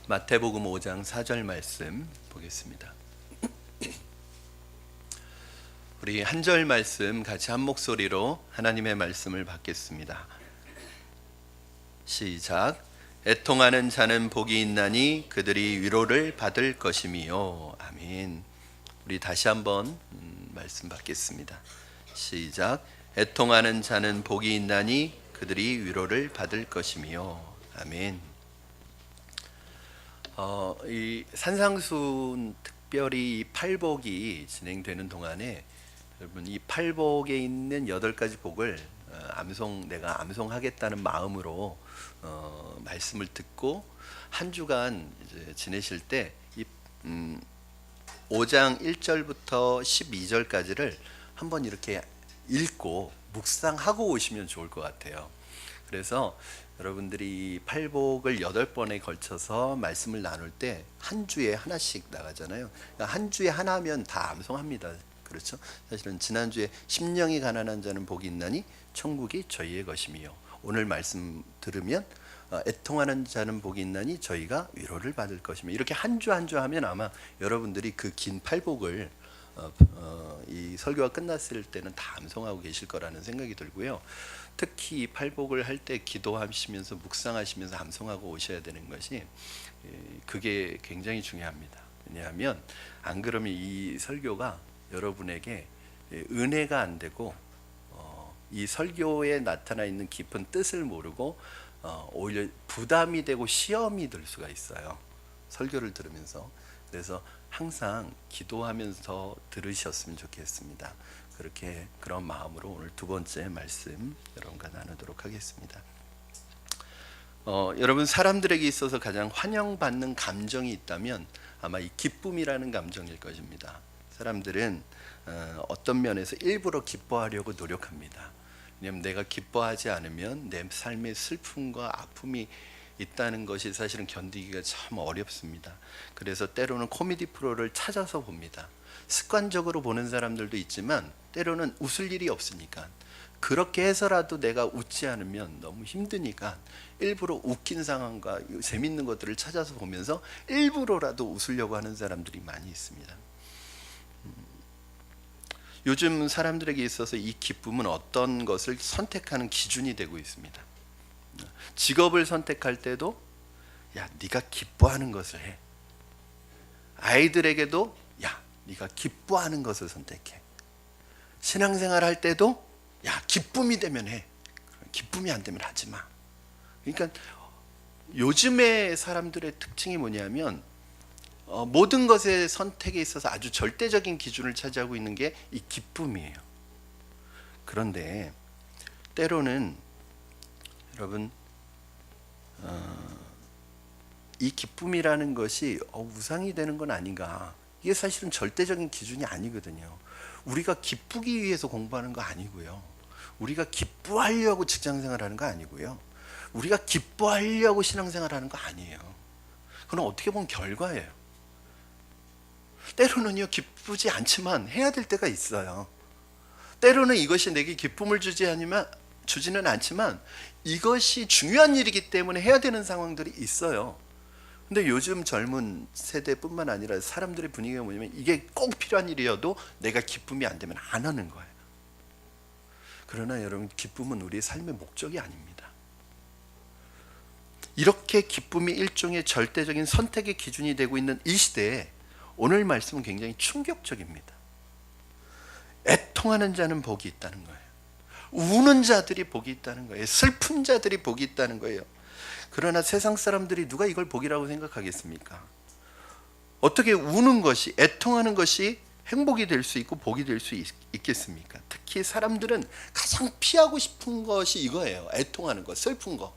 마태복음 5장 4절 말씀 보겠습니다. 우리 한 절 말씀 같이 한 목소리로 하나님의 말씀을 받겠습니다. 시작. 애통하는 자는 복이 있나니 그들이 위로를 받을 것임이요. 아멘. 우리 다시 한번 말씀 받겠습니다. 시작. 애통하는 자는 복이 있나니 그들이 위로를 받을 것임이요. 아멘. 이 산상수훈 특별히 이 팔복이 진행되는 동안에 여러분 이 팔복에 있는 8가지 복을 내가 암송하겠다는 마음으로 말씀을 듣고 한 주간 이제 지내실 때 이 5장 1절부터 12절까지를 한번 이렇게 읽고 묵상하고 오시면 좋을 것 같아요. 그래서 여러분들이 팔복을 8번에 걸쳐서 말씀을 나눌 때 한 주에 하나씩 나가잖아요. 그러니까 한 주에 하나면 다 암송합니다. 그렇죠? 사실은 지난주에 심령이 가난한 자는 복이 있나니 천국이 저희의 것임이요. 오늘 말씀 들으면 애통하는 자는 복이 있나니 저희가 위로를 받을 것이며, 이렇게 한 주 한 주 하면 아마 여러분들이 그 긴 팔복을 이 설교가 끝났을 때는 다 암송하고 계실 거라는 생각이 들고요. 특히 팔복을 할 때 기도하시면서 묵상하시면서 암송하고 오셔야 되는 것이 그게 굉장히 중요합니다. 왜냐하면 안 그러면 이 설교가 여러분에게 은혜가 안 되고 이 설교에 나타나 있는 깊은 뜻을 모르고 오히려 부담이 되고 시험이 될 수가 있어요, 설교를 들으면서. 그래서 항상 기도하면서 들으셨으면 좋겠습니다. 그런 마음으로 오늘 두 번째 말씀 여러분과 나누도록 하겠습니다. 여러분, 사람들에게 있어서 가장 환영받는 감정이 있다면 아마 이 기쁨이라는 감정일 것입니다. 사람들은 어떤 면에서 일부러 기뻐하려고 노력합니다. 왜냐하면 내가 기뻐하지 않으면 내 삶에 슬픔과 아픔이 있다는 것이 사실은 견디기가 참 어렵습니다. 그래서 때로는 코미디 프로를 찾아서 봅니다. 습관적으로 보는 사람들도 있지만 때로는 웃을 일이 없으니까, 그렇게 해서라도 내가 웃지 않으면 너무 힘드니까 일부러 웃긴 상황과 재밌는 것들을 찾아서 보면서 일부러라도 웃으려고 하는 사람들이 많이 있습니다. 요즘 사람들에게 있어서 이 기쁨은 어떤 것을 선택하는 기준이 되고 있습니다. 직업을 선택할 때도 야, 네가 기뻐하는 것을 해. 아이들에게도 야, 네가 기뻐하는 것을 선택해. 신앙생활 할 때도 야, 기쁨이 되면 해. 기쁨이 안 되면 하지 마. 그러니까 요즘의 사람들의 특징이 뭐냐면 모든 것의 선택에 있어서 아주 절대적인 기준을 차지하고 있는 게 이 기쁨이에요. 그런데 때로는 여러분, 이 기쁨이라는 것이 우상이 되는 건 아닌가, 이게 사실은 절대적인 기준이 아니거든요. 우리가 기쁘기 위해서 공부하는 거 아니고요, 우리가 기뻐하려고 직장생활하는 거 아니고요, 우리가 기뻐하려고 신앙생활하는 거 아니에요. 그건 어떻게 보면 결과예요. 때로는요, 기쁘지 않지만 해야 될 때가 있어요. 때로는 이것이 내게 기쁨을 주지는 않지만 이것이 중요한 일이기 때문에 해야 되는 상황들이 있어요. 근데 요즘 젊은 세대뿐만 아니라 사람들의 분위기가 뭐냐면 이게 꼭 필요한 일이어도 내가 기쁨이 안 되면 안 하는 거예요. 그러나 여러분, 기쁨은 우리의 삶의 목적이 아닙니다. 이렇게 기쁨이 일종의 절대적인 선택의 기준이 되고 있는 이 시대에 오늘 말씀은 굉장히 충격적입니다. 애통하는 자는 복이 있다는 거예요. 우는 자들이 복이 있다는 거예요. 슬픈 자들이 복이 있다는 거예요. 그러나 세상 사람들이 누가 이걸 복이라고 생각하겠습니까? 어떻게 우는 것이, 애통하는 것이 행복이 될 수 있고 복이 될 수 있겠습니까? 특히 사람들은 가장 피하고 싶은 것이 이거예요. 애통하는 것, 슬픈 거.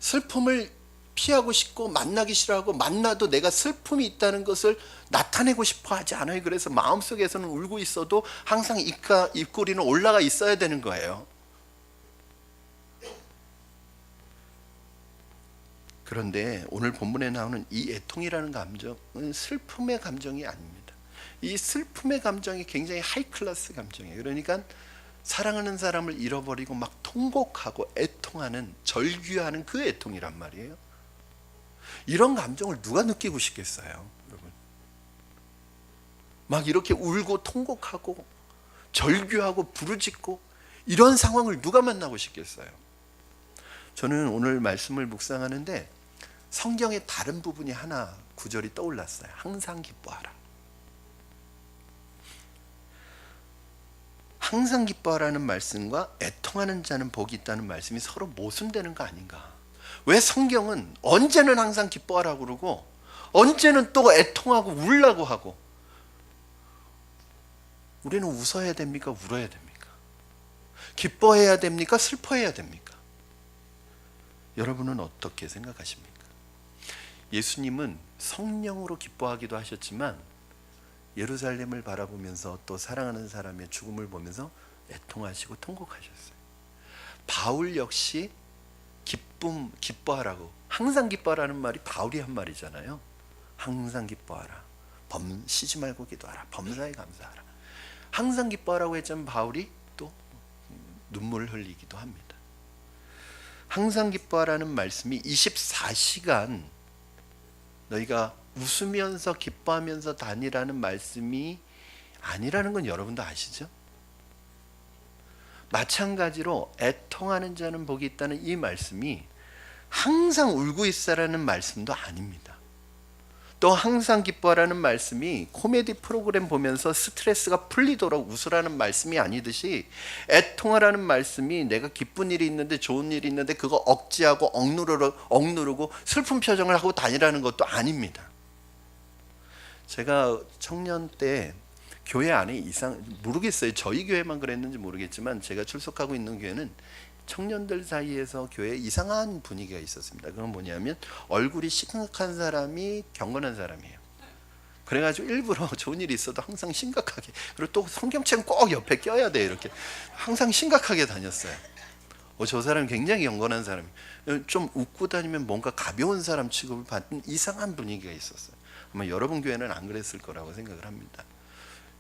슬픔을 피하고 싶고 만나기 싫어하고, 만나도 내가 슬픔이 있다는 것을 나타내고 싶어 하지 않아요. 그래서 마음속에서는 울고 있어도 항상 입꼬리는 올라가 있어야 되는 거예요. 그런데 오늘 본문에 나오는 이 애통이라는 감정은 슬픔의 감정이 아닙니다. 이 슬픔의 감정이 굉장히 하이클래스 감정이에요. 그러니까 사랑하는 사람을 잃어버리고 막 통곡하고 애통하는, 절규하는 그 애통이란 말이에요. 이런 감정을 누가 느끼고 싶겠어요, 여러분? 막 이렇게 울고 통곡하고 절규하고 부르짖고 이런 상황을 누가 만나고 싶겠어요? 저는 오늘 말씀을 묵상하는데 성경의 다른 부분이 하나 구절이 떠올랐어요. 항상 기뻐하라. 항상 기뻐하라는 말씀과 애통하는 자는 복이 있다는 말씀이 서로 모순되는 거 아닌가? 왜 성경은 언제는 항상 기뻐하라고 그러고 언제는 또 애통하고 울라고 하고, 우리는 웃어야 됩니까? 울어야 됩니까? 기뻐해야 됩니까? 슬퍼해야 됩니까? 여러분은 어떻게 생각하십니까? 예수님은 성령으로 기뻐하기도 하셨지만 예루살렘을 바라보면서 또 사랑하는 사람의 죽음을 보면서 애통하시고 통곡하셨어요. 바울 역시 기뻐하라고, 항상 기뻐하라는 말이 바울이 한 말이잖아요. 항상 기뻐하라, 쉬지 말고 기도하라, 범사에 감사하라. 항상 기뻐하라고 했지만 바울이 또 눈물을 흘리기도 합니다. 항상 기뻐하라는 말씀이 24시간 너희가 웃으면서 기뻐하면서 다니라는 말씀이 아니라는 건 여러분도 아시죠? 마찬가지로 애통하는 자는 복이 있다는 이 말씀이 항상 울고 있으라는 말씀도 아닙니다. 또 항상 기뻐하라는 말씀이 코미디 프로그램 보면서 스트레스가 풀리도록 웃으라는 말씀이 아니듯이 애통하라는 말씀이 내가 기쁜 일이 있는데 좋은 일이 있는데 그거 억지하고 억누르고 슬픈 표정을 하고 다니라는 것도 아닙니다. 제가 청년 때 교회 안에 모르겠어요. 저희 교회만 그랬는지 모르겠지만 제가 출석하고 있는 교회는 청년들 사이에서 교회에 이상한 분위기가 있었습니다. 그건 뭐냐면 얼굴이 심각한 사람이 경건한 사람이에요. 그래가지고 일부러 좋은 일이 있어도 항상 심각하게, 그리고 또 성경책 꼭 옆에 껴야 돼, 이렇게 항상 심각하게 다녔어요. 저 사람이 굉장히 경건한 사람이에요. 좀 웃고 다니면 뭔가 가벼운 사람 취급을 받는 이상한 분위기가 있었어요. 아마 여러분 교회는 안 그랬을 거라고 생각을 합니다.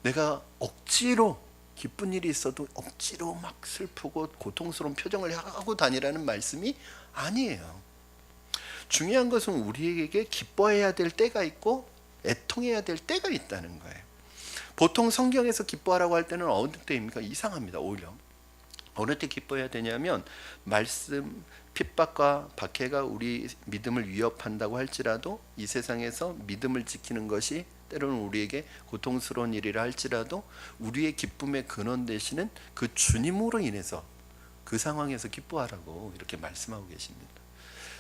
내가 억지로 기쁜 일이 있어도 억지로 막 슬프고 고통스러운 표정을 하고 다니라는 말씀이 아니에요. 중요한 것은 우리에게 기뻐해야 될 때가 있고 애통해야 될 때가 있다는 거예요. 보통 성경에서 기뻐하라고 할 때는 어느 때입니까? 이상합니다. 오히려 어느 때 기뻐해야 되냐면 말씀 핍박과 박해가 우리 믿음을 위협한다고 할지라도 이 세상에서 믿음을 지키는 것이 때로는 우리에게 고통스러운 일이라 할지라도 우리의 기쁨의 근원 되시는 그 주님으로 인해서 그 상황에서 기뻐하라고 이렇게 말씀하고 계십니다.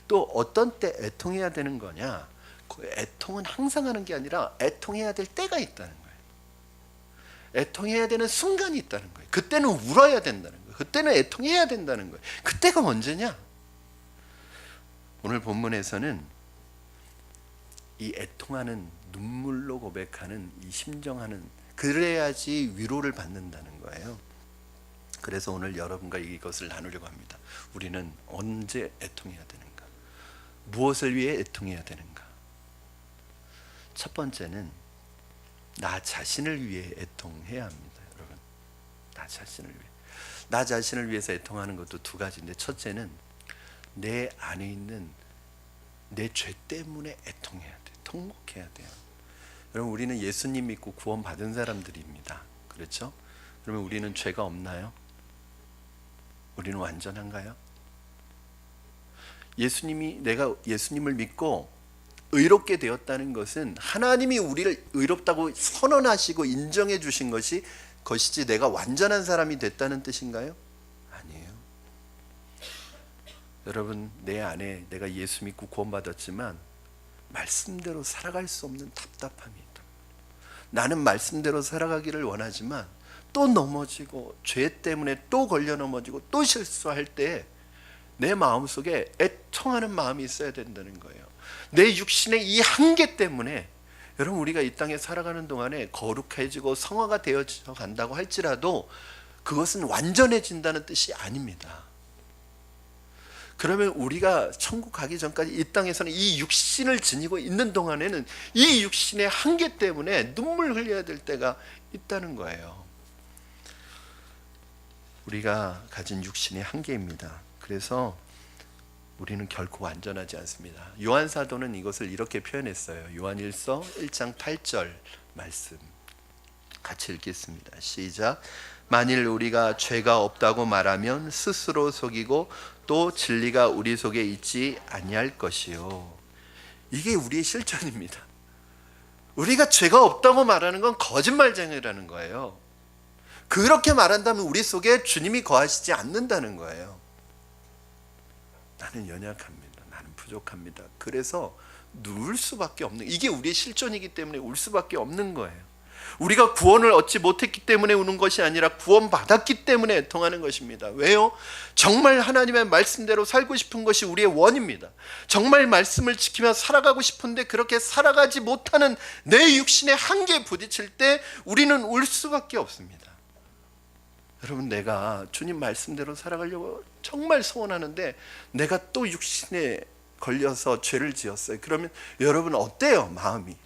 또 어떤 때 애통해야 되는 거냐? 그 애통은 항상 하는 게 아니라 애통해야 될 때가 있다는 거예요. 애통해야 되는 순간이 있다는 거예요. 그때는 울어야 된다는 거예요. 그때는 애통해야 된다는 거예요. 그때가 언제냐? 오늘 본문에서는 이 애통하는, 눈물로 고백하는, 이 심정하는, 그래야지 위로를 받는다는 거예요. 그래서 오늘 여러분과 이것을 나누려고 합니다. 우리는 언제 애통해야 되는가? 무엇을 위해 애통해야 되는가? 첫 번째는 나 자신을 위해 애통해야 합니다. 여러분, 나 자신을 위해. 나 자신을 위해서 애통하는 것도 두 가지인데, 첫째는 내 안에 있는 내 죄 때문에 애통해야 돼. 통곡해야 돼요. 여러분, 우리는 예수님 믿고 구원 받은 사람들입니다. 그렇죠? 그러면 우리는 죄가 없나요? 우리는 완전한가요? 내가 예수님을 믿고 의롭게 되었다는 것은 하나님이 우리를 의롭다고 선언하시고 인정해 주신 것이지 내가 완전한 사람이 됐다는 뜻인가요? 아니에요. 여러분, 내 안에 내가 예수 믿고 구원받았지만 말씀대로 살아갈 수 없는 답답함이 있다. 나는 말씀대로 살아가기를 원하지만 또 넘어지고 죄 때문에 또 걸려 넘어지고 또 실수할 때 내 마음속에 애통하는 마음이 있어야 된다는 거예요. 내 육신의 이 한계 때문에, 여러분, 우리가 이 땅에 살아가는 동안에 거룩해지고 성화가 되어져 간다고 할지라도 그것은 완전해진다는 뜻이 아닙니다. 그러면 우리가 천국 가기 전까지 이 땅에서는 이 육신을 지니고 있는 동안에는 이 육신의 한계 때문에 눈물 흘려야 될 때가 있다는 거예요. 우리가 가진 육신의 한계입니다. 그래서 우리는 결코 완전하지 않습니다. 요한 사도는 이것을 이렇게 표현했어요. 요한일서 1장 8절 말씀 같이 읽겠습니다. 시작. 만일 우리가 죄가 없다고 말하면 스스로 속이고 또 진리가 우리 속에 있지 아니할 것이요. 이게 우리의 실존입니다. 우리가 죄가 없다고 말하는 건 거짓말쟁이라는 거예요. 그렇게 말한다면 우리 속에 주님이 거하시지 않는다는 거예요. 나는 연약합니다. 나는 부족합니다. 그래서 누울 수밖에 없는, 이게 우리의 실존이기 때문에 울 수밖에 없는 거예요. 우리가 구원을 얻지 못했기 때문에 우는 것이 아니라 구원받았기 때문에 애통하는 것입니다. 왜요? 정말 하나님의 말씀대로 살고 싶은 것이 우리의 원입니다. 정말 말씀을 지키며 살아가고 싶은데 그렇게 살아가지 못하는 내 육신의 한계에 부딪힐 때 우리는 울 수밖에 없습니다. 여러분, 내가 주님 말씀대로 살아가려고 정말 소원하는데 내가 또 육신에 걸려서 죄를 지었어요. 그러면 여러분 어때요? 마음이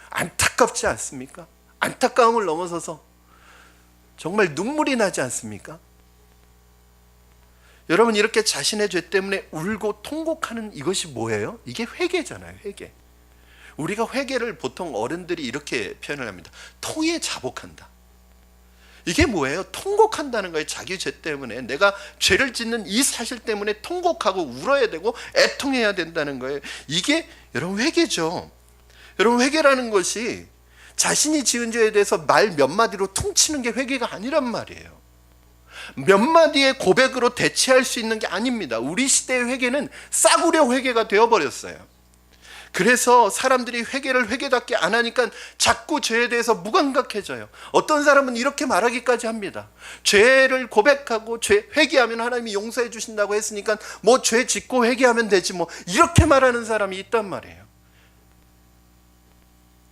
안타깝지 않습니까? 안타까움을 넘어서서 정말 눈물이 나지 않습니까? 여러분, 이렇게 자신의 죄 때문에 울고 통곡하는 이것이 뭐예요? 이게 회개잖아요. 회개. 우리가 회개를 보통 어른들이 이렇게 표현을 합니다. 통에 자복한다. 이게 뭐예요? 통곡한다는 거예요. 자기 죄 때문에, 내가 죄를 짓는 이 사실 때문에 통곡하고 울어야 되고 애통해야 된다는 거예요. 이게 여러분 회개죠. 여러분, 회개라는 것이 자신이 지은 죄에 대해서 말 몇 마디로 퉁치는 게 회개가 아니란 말이에요. 몇 마디의 고백으로 대체할 수 있는 게 아닙니다. 우리 시대의 회개는 싸구려 회개가 되어버렸어요. 그래서 사람들이 회개를 회개답게 안 하니까 자꾸 죄에 대해서 무감각해져요. 어떤 사람은 이렇게 말하기까지 합니다. 죄를 고백하고 회개하면 하나님이 용서해 주신다고 했으니까 뭐 죄 짓고 회개하면 되지 뭐, 이렇게 말하는 사람이 있단 말이에요.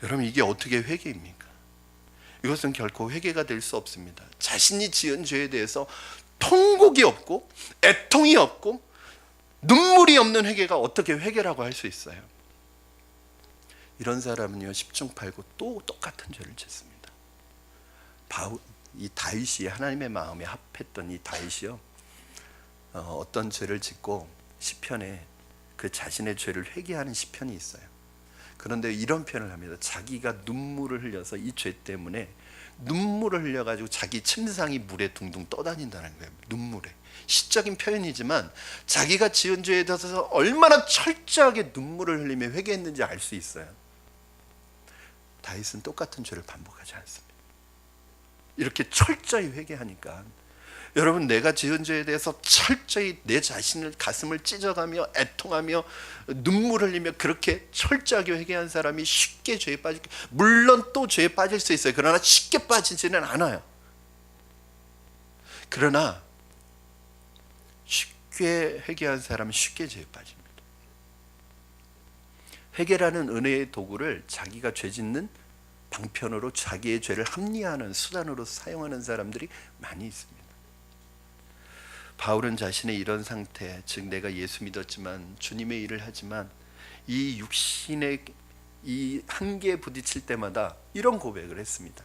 여러분, 이게 어떻게 회개입니까? 이것은 결코 회개가 될 수 없습니다. 자신이 지은 죄에 대해서 통곡이 없고 애통이 없고 눈물이 없는 회개가 어떻게 회개라고 할 수 있어요? 이런 사람은요, 10중 8구 또 똑같은 죄를 짓습니다. 이 다윗이, 하나님의 마음에 합했던 이 다윗이요, 어떤 죄를 짓고 시편에 그 자신의 죄를 회개하는 시편이 있어요. 그런데 이런 표현을 합니다. 자기가 눈물을 흘려서 이 죄 때문에 눈물을 흘려가지고 자기 침상이 물에 둥둥 떠다닌다는 거예요. 눈물에. 시적인 표현이지만 자기가 지은 죄에 대해서 얼마나 철저하게 눈물을 흘리며 회개했는지 알 수 있어요. 다윗은 똑같은 죄를 반복하지 않습니다. 이렇게 철저히 회개하니까, 여러분, 내가 지은 죄에 대해서 철저히 내 자신을 가슴을 찢어가며 애통하며 눈물을 흘리며 그렇게 철저하게 회개한 사람이 쉽게 죄에 빠질, 물론 또 죄에 빠질 수 있어요. 그러나 쉽게 빠지지는 않아요. 그러나 쉽게 회개한 사람은 쉽게 죄에 빠집니다. 회개라는 은혜의 도구를 자기가 죄 짓는 방편으로 자기의 죄를 합리화하는 수단으로 사용하는 사람들이 많이 있습니다. 바울은 자신의 이런 상태, 즉 내가 예수 믿었지만 주님의 일을 하지만 이 육신의 이 한계에 부딪힐 때마다 이런 고백을 했습니다.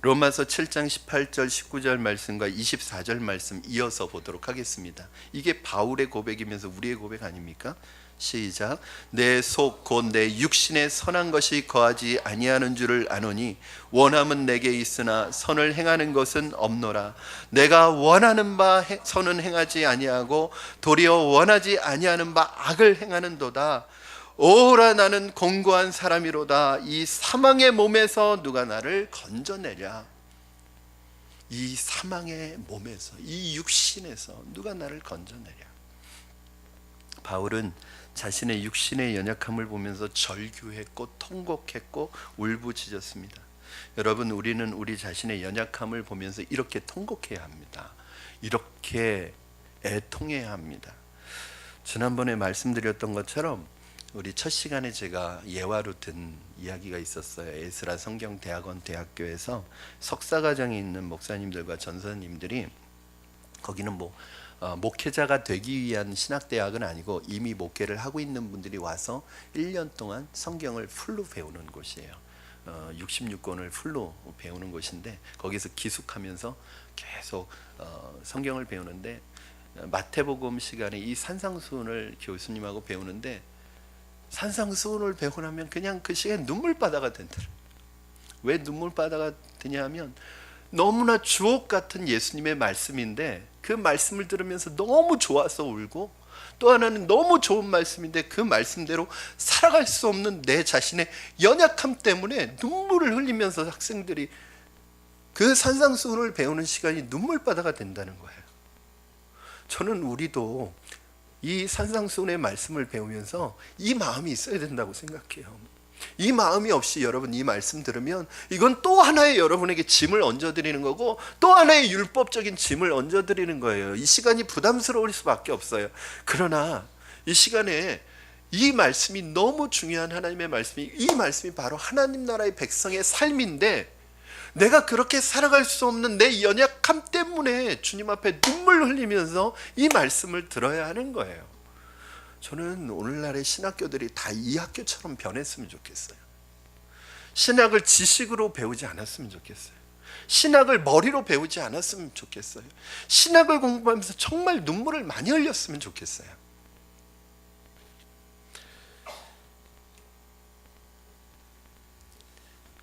로마서 7장 18절 19절 말씀과 24절 말씀 이어서 보도록 하겠습니다. 이게 바울의 고백이면서 우리의 고백 아닙니까? 시작. 내 속 곧 내 육신에 선한 것이 거하지 아니하는 줄을 아노니 원함은 내게 있으나 선을 행하는 것은 없노라. 내가 원하는 바 선은 행하지 아니하고 도리어 원하지 아니하는 바 악을 행하는도다. 오라, 나는 공고한 사람이로다. 이 사망의 몸에서 누가 나를 건져내랴. 이 사망의 몸에서, 이 육신에서 누가 나를 건져내랴. 바울은 자신의 육신의 연약함을 보면서 절규했고 통곡했고 울부짖었습니다. 여러분, 우리는 우리 자신의 연약함을 보면서 이렇게 통곡해야 합니다. 이렇게 애통해야 합니다. 지난번에 말씀드렸던 것처럼 우리 첫 시간에 제가 예화로 든 이야기가 있었어요. 에스라 성경대학원 대학교에서 석사과정에 있는 목사님들과 전사님들이, 거기는 목회자가 되기 위한 신학대학은 아니고 이미 목회를 하고 있는 분들이 와서 1년 동안 성경을 풀로 배우는 곳이에요. 66권을 풀로 배우는 곳인데, 거기서 기숙하면서 계속 성경을 배우는데, 마태복음 시간에 이 산상수훈을 교수님하고 배우는데, 산상수훈을 배우고 나면 그냥 그 시간에 눈물바다가 된다. 왜 눈물바다가 되냐 하면 너무나 주옥 같은 예수님의 말씀인데 그 말씀을 들으면서 너무 좋아서 울고, 또 하나는 너무 좋은 말씀인데 그 말씀대로 살아갈 수 없는 내 자신의 연약함 때문에 눈물을 흘리면서 학생들이 그 산상수훈을 배우는 시간이 눈물바다가 된다는 거예요. 저는 우리도 이 산상수훈의 말씀을 배우면서 이 마음이 있어야 된다고 생각해요. 이 마음이 없이 여러분 이 말씀 들으면 이건 또 하나의 여러분에게 짐을 얹어드리는 거고, 또 하나의 율법적인 짐을 얹어드리는 거예요. 이 시간이 부담스러울 수밖에 없어요. 그러나 이 시간에 이 말씀이 너무 중요한 하나님의 말씀이, 이 말씀이 바로 하나님 나라의 백성의 삶인데, 내가 그렇게 살아갈 수 없는 내 연약함 때문에 주님 앞에 눈물 흘리면서 이 말씀을 들어야 하는 거예요. 저는 오늘날의 신학교들이 다 이 학교처럼 변했으면 좋겠어요. 신학을 지식으로 배우지 않았으면 좋겠어요. 신학을 머리로 배우지 않았으면 좋겠어요. 신학을 공부하면서 정말 눈물을 많이 흘렸으면 좋겠어요.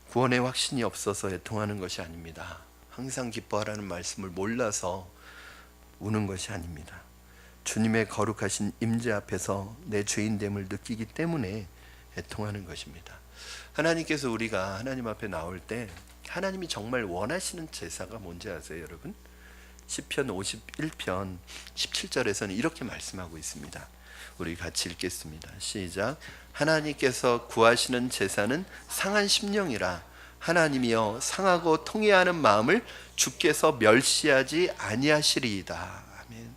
구원의 확신이 없어서 애통하는 것이 아닙니다. 항상 기뻐하라는 말씀을 몰라서 우는 것이 아닙니다. 주님의 거룩하신 임재 앞에서 내 죄인됨을 느끼기 때문에 애통하는 것입니다. 하나님께서 우리가 하나님 앞에 나올 때 하나님이 정말 원하시는 제사가 뭔지 아세요, 여러분? 시편 51편 17절에서는 이렇게 말씀하고 있습니다. 우리 같이 읽겠습니다. 시작. 하나님께서 구하시는 제사는 상한 심령이라. 하나님이여 상하고 통회하는 마음을 주께서 멸시하지 아니하시리이다. 아멘.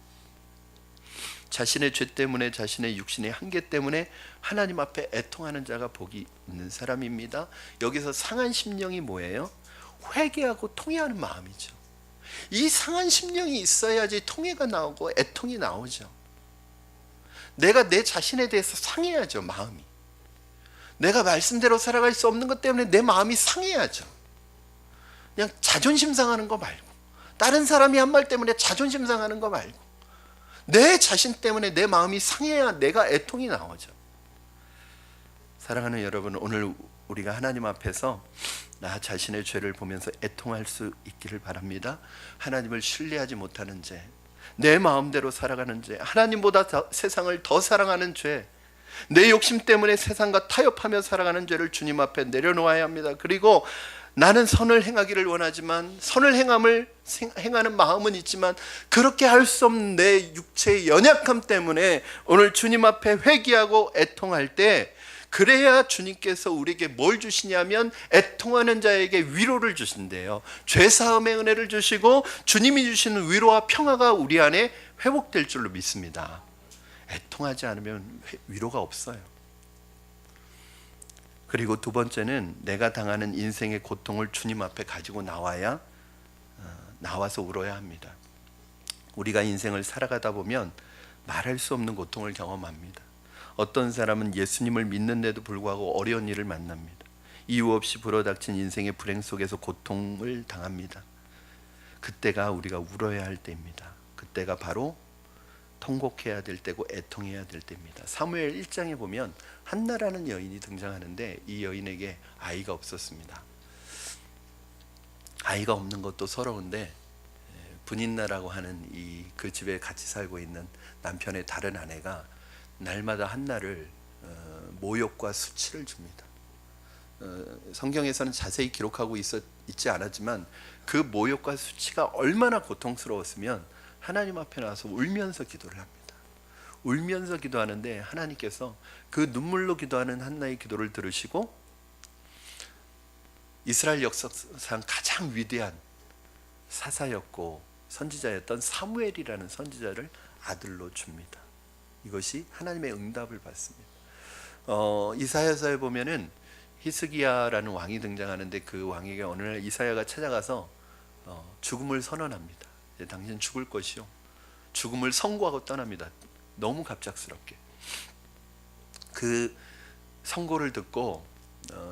자신의 죄 때문에, 자신의 육신의 한계 때문에 하나님 앞에 애통하는 자가 복이 있는 사람입니다. 여기서 상한 심령이 뭐예요? 회개하고 통회하는 마음이죠. 이 상한 심령이 있어야지 통회가 나오고 애통이 나오죠. 내가 내 자신에 대해서 상해야죠. 마음이, 내가 말씀대로 살아갈 수 없는 것 때문에 내 마음이 상해야죠. 그냥 자존심 상하는 거 말고, 다른 사람이 한 말 때문에 자존심 상하는 거 말고, 내 자신 때문에 내 마음이 상해야 내가 애통이 나오죠. 사랑하는 여러분, 오늘 우리가 하나님 앞에서 나 자신의 죄를 보면서 애통할 수 있기를 바랍니다. 하나님을 신뢰하지 못하는 죄, 내 마음대로 살아가는 죄, 하나님보다 세상을 더 사랑하는 죄, 내 욕심 때문에 세상과 타협하며 살아가는 죄를 주님 앞에 내려놓아야 합니다. 그리고 나는 선을 행하기를 원하지만, 선을 행하는 마음은 있지만 그렇게 할 수 없는 내 육체의 연약함 때문에 오늘 주님 앞에 회개하고 애통할 때, 그래야 주님께서 우리에게 뭘 주시냐면 애통하는 자에게 위로를 주신대요. 죄사함의 은혜를 주시고 주님이 주시는 위로와 평화가 우리 안에 회복될 줄로 믿습니다. 애통하지 않으면 위로가 없어요. 그리고 두 번째는 내가 당하는 인생의 고통을 주님 앞에 가지고 나와서 울어야 합니다. 우리가 인생을 살아가다 보면 말할 수 없는 고통을 경험합니다. 어떤 사람은 예수님을 믿는데도 불구하고 어려운 일을 만납니다. 이유 없이 불어닥친 인생의 불행 속에서 고통을 당합니다. 그때가 우리가 울어야 할 때입니다. 그때가 바로 통곡해야 될 때고 애통해야 될 때입니다. 사무엘 1장에 보면 한나라는 여인이 등장하는데, 이 여인에게 아이가 없었습니다. 아이가 없는 것도 서러운데, 분인나라고 하는 그 집에 같이 살고 있는 남편의 다른 아내가 날마다 한나를 모욕과 수치를 줍니다. 성경에서는 자세히 기록하고 있지 않았지만 그 모욕과 수치가 얼마나 고통스러웠으면 하나님 앞에 나와서 울면서 기도를 합니다. 울면서 기도하는데 하나님께서 그 눈물로 기도하는 한나의 기도를 들으시고 이스라엘 역사상 가장 위대한 사사였고 선지자였던 사무엘이라는 선지자를 아들로 줍니다. 이것이 하나님의 응답을 받습니다. 이사야서에 보면은 히스기야라는 왕이 등장하는데, 그 왕에게 어느 날 이사야가 찾아가서 죽음을 선언합니다. 당신 죽을 것이요, 죽음을 선고하고 떠납니다. 너무 갑작스럽게. 그 선고를 듣고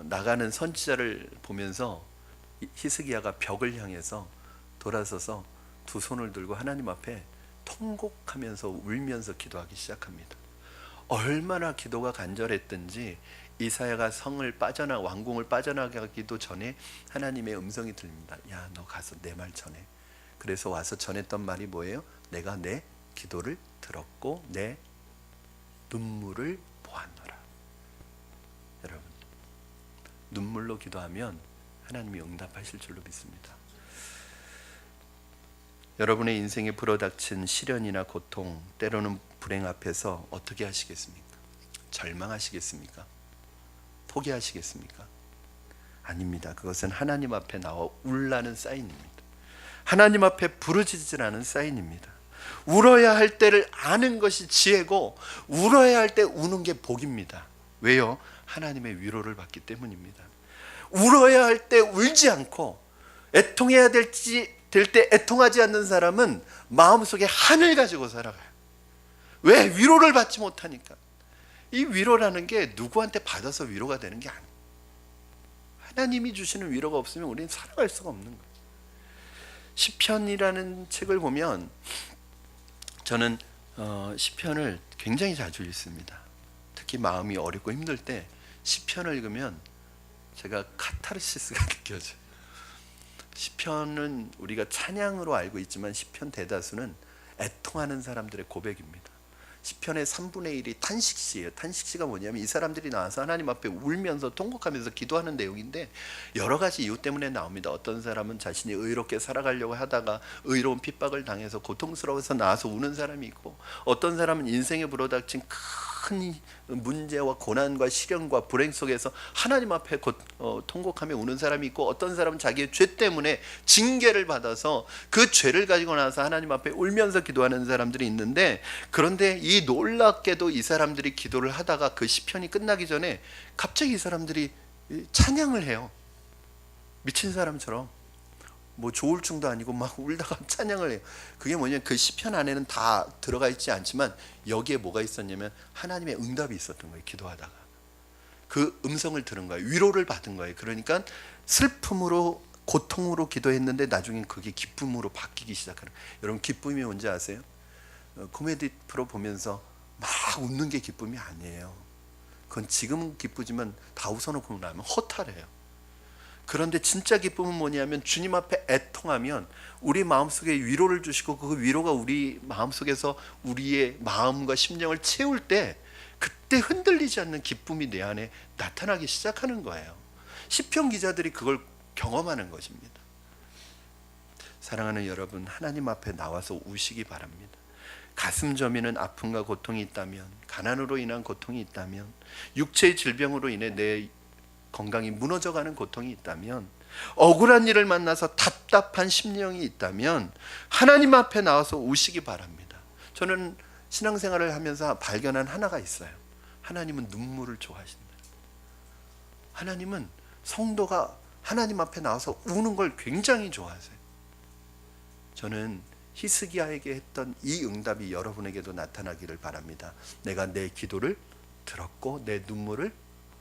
나가는 선지자를 보면서 히스기야가 벽을 향해서 돌아서서 두 손을 들고 하나님 앞에 통곡하면서 울면서 기도하기 시작합니다. 얼마나 기도가 간절했든지 이사야가 왕궁을 빠져나가기도 전에 하나님의 음성이 들립니다. 야, 너 가서 내 말 전해. 그래서 와서 전했던 말이 뭐예요? 내가 내 기도를 들었고 내 눈물을 보았노라. 여러분, 눈물로 기도하면 하나님이 응답하실 줄로 믿습니다. 여러분의 인생에 불어닥친 시련이나 고통, 때로는 불행 앞에서 어떻게 하시겠습니까? 절망하시겠습니까? 포기하시겠습니까? 아닙니다. 그것은 하나님 앞에 나와 울라는 사인입니다. 하나님 앞에 부르짖으라는 사인입니다. 울어야 할 때를 아는 것이 지혜고 울어야 할 때 우는 게 복입니다. 왜요? 하나님의 위로를 받기 때문입니다. 울어야 할 때 울지 않고 애통해야 될 때 애통하지 않는 사람은 마음속에 한을 가지고 살아가요. 왜? 위로를 받지 못하니까. 이 위로라는 게 누구한테 받아서 위로가 되는 게 아니에요. 하나님이 주시는 위로가 없으면 우리는 살아갈 수가 없는 거예요. 시편이라는 책을 보면 저는 시편을 굉장히 자주 읽습니다. 특히 마음이 어렵고 힘들 때 시편을 읽으면 제가 카타르시스가 느껴져요. 시편은 우리가 찬양으로 알고 있지만 시편 대다수는 애통하는 사람들의 고백입니다. 시편의 3분의 1이 탄식시예요. 탄식시가 뭐냐면 이 사람들이 나와서 하나님 앞에 울면서 통곡하면서 기도하는 내용인데 여러 가지 이유 때문에 나옵니다. 어떤 사람은 자신이 의롭게 살아가려고 하다가 의로운 핍박을 당해서 고통스러워서 나와서 우는 사람이 있고, 어떤 사람은 인생에 불어닥친 큰 문제와 고난과 시련과 불행 속에서 하나님 앞에 통곡하며 우는 사람이 있고, 어떤 사람은 자기의 죄 때문에 징계를 받아서 그 죄를 가지고 나서 하나님 앞에 울면서 기도하는 사람들이 있는데, 그런데 이 놀랍게도 이 사람들이 기도를 하다가 그 시편이 끝나기 전에 갑자기 이 사람들이 찬양을 해요. 미친 사람처럼. 뭐 조울증도 아니고 막 울다가 찬양을 해요. 그게 뭐냐면 그 시편 안에는 다 들어가 있지 않지만 여기에 뭐가 있었냐면 하나님의 응답이 있었던 거예요. 기도하다가 그 음성을 들은 거예요. 위로를 받은 거예요. 그러니까 슬픔으로 고통으로 기도했는데 나중엔 그게 기쁨으로 바뀌기 시작하는 거예요. 여러분, 기쁨이 뭔지 아세요? 코미디 프로 보면서 막 웃는 게 기쁨이 아니에요. 그건 지금은 기쁘지만 다 웃어놓고 나면 허탈해요. 그런데 진짜 기쁨은 뭐냐면 주님 앞에 애통하면 우리 마음속에 위로를 주시고 그 위로가 우리 마음속에서 우리의 마음과 심령을 채울 때 그때 흔들리지 않는 기쁨이 내 안에 나타나기 시작하는 거예요. 시편 기자들이 그걸 경험하는 것입니다. 사랑하는 여러분, 하나님 앞에 나와서 우시기 바랍니다. 가슴 저미는 아픔과 고통이 있다면, 가난으로 인한 고통이 있다면, 육체의 질병으로 인해 내 건강이 무너져가는 고통이 있다면, 억울한 일을 만나서 답답한 심령이 있다면 하나님 앞에 나와서 우시기 바랍니다. 저는 신앙생활을 하면서 발견한 하나가 있어요. 하나님은 눈물을 좋아하신다. 하나님은 성도가 하나님 앞에 나와서 우는 걸 굉장히 좋아하세요. 저는 히스기야에게 했던 이 응답이 여러분에게도 나타나기를 바랍니다. 내가 내 기도를 들었고 내 눈물을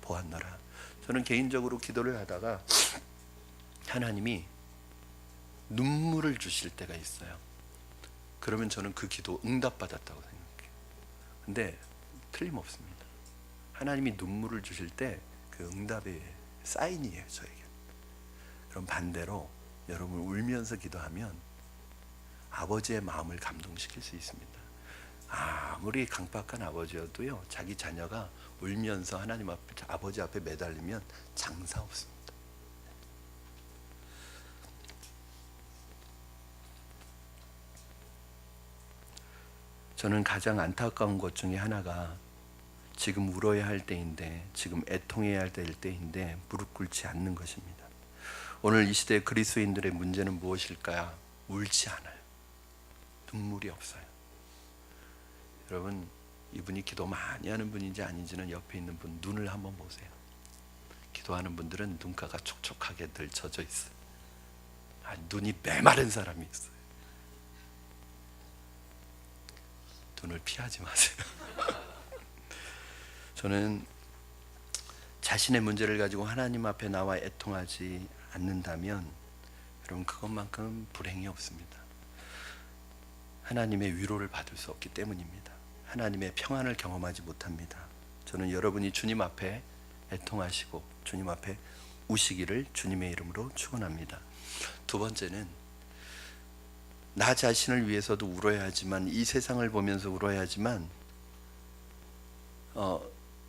보았노라. 저는 개인적으로 기도를 하다가 하나님이 눈물을 주실 때가 있어요. 그러면 저는 그 기도 응답받았다고 생각해요. 근데 틀림없습니다. 하나님이 눈물을 주실 때 그 응답의 사인이에요, 저에게. 그럼 반대로 여러분, 울면서 기도하면 아버지의 마음을 감동시킬 수 있습니다. 아무리 강박한 아버지여도요, 자기 자녀가 울면서 하나님 앞에, 아버지 앞에 매달리면 장사 없습니다. 저는 가장 안타까운 것 중에 하나가 지금 울어야 할 때인데, 지금 애통해야 할 때인데 무릎 꿇지 않는 것입니다. 오늘 이 시대 그리스도인들의 문제는 무엇일까요? 울지 않아요. 눈물이 없어요. 여러분, 이분이 기도 많이 하는 분인지 아닌지는 옆에 있는 분 눈을 한번 보세요. 기도하는 분들은 눈가가 촉촉하게 늘 젖어 있어요. 눈이 메마른 사람이 있어요. 눈을 피하지 마세요. 저는 자신의 문제를 가지고 하나님 앞에 나와 애통하지 않는다면 여러분, 그것만큼 불행이 없습니다. 하나님의 위로를 받을 수 없기 때문입니다. 하나님의 평안을 경험하지 못합니다. 저는 여러분이 주님 앞에 애통하시고 주님 앞에 우시기를 주님의 이름으로 축원합니다. 두 번째는 나 자신을 위해서도 울어야 하지만, 이 세상을 보면서 울어야 하지만,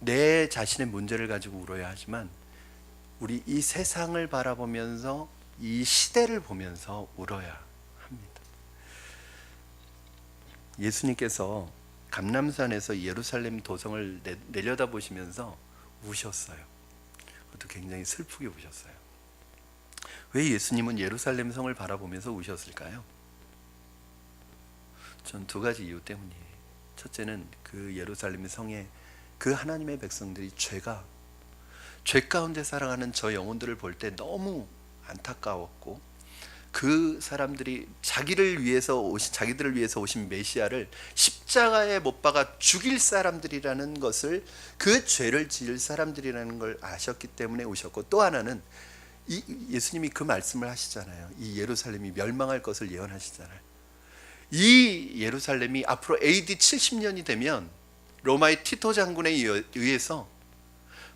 내 자신의 문제를 가지고 울어야 하지만, 우리 이 세상을 바라보면서, 이 시대를 보면서 울어야 합니다. 예수님께서 감람산에서 예루살렘 도성을 내려다보시면서 우셨어요. 그것도 굉장히 슬프게 우셨어요. 왜 예수님은 예루살렘 성을 바라보면서 우셨을까요? 전 두 가지 이유 때문이에요. 첫째는 그 예루살렘 성에 그 하나님의 백성들이 죄 가운데 살아가는 저 영혼들을 볼 때 너무 안타까웠고, 그 사람들이 자기들을 위해서 오신 메시아를 십자가에 못 박아 죽일 사람들이라는 것을, 그 죄를 지을 사람들이라는 걸 아셨기 때문에 오셨고, 또 하나는 예수님이 그 말씀을 하시잖아요. 이 예루살렘이 멸망할 것을 예언하시잖아요. 이 예루살렘이 앞으로 AD 70년이 되면 로마의 티토 장군에 의해서